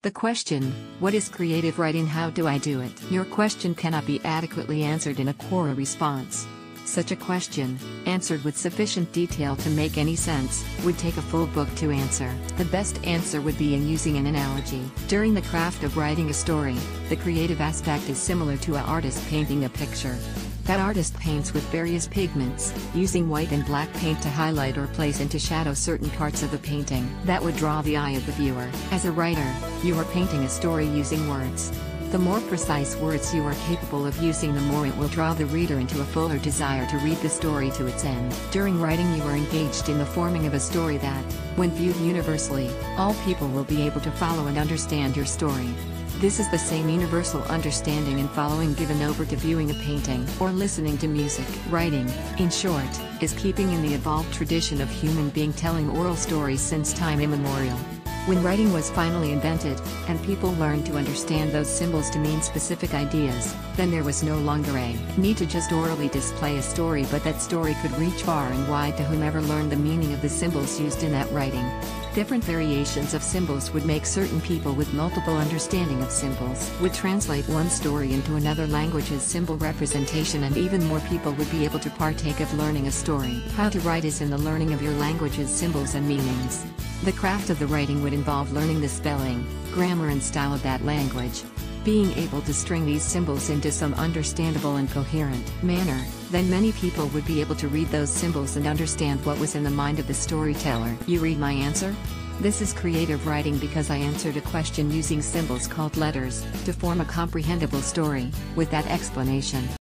The question, what is creative writing? How do I do it? Your question cannot be adequately answered in a Quora response. Such a question, answered with sufficient detail to make any sense, would take a full book to answer. The best answer would be in using an analogy. During the craft of writing a story, the creative aspect is similar to an artist painting a picture. That artist paints with various pigments, using white and black paint to highlight or place into shadow certain parts of the painting that would draw the eye of the viewer. As a writer, you are painting a story using words. The more precise words you are capable of using, the more it will draw the reader into a fuller desire to read the story to its end. During writing, you are engaged in the forming of a story that, when viewed universally, all people will be able to follow and understand your story. This is the same universal understanding and following given over to viewing a painting or listening to music. Writing, in short, is keeping in the evolved tradition of human being telling oral stories since time immemorial. When writing was finally invented, and people learned to understand those symbols to mean specific ideas, then there was no longer a need to just orally display a story, but that story could reach far and wide to whomever learned the meaning of the symbols used in that writing. Different variations of symbols would make certain people with multiple understanding of symbols would translate one story into another language's symbol representation, and even more people would be able to partake of learning a story. How to write is in the learning of your language's symbols and meanings. The craft of the writing would involve learning the spelling, grammar and style of that language. Being able to string these symbols into some understandable and coherent manner, then many people would be able to read those symbols and understand what was in the mind of the storyteller. You read my answer? This is creative writing because I answered a question using symbols called letters, to form a comprehensible story, with that explanation.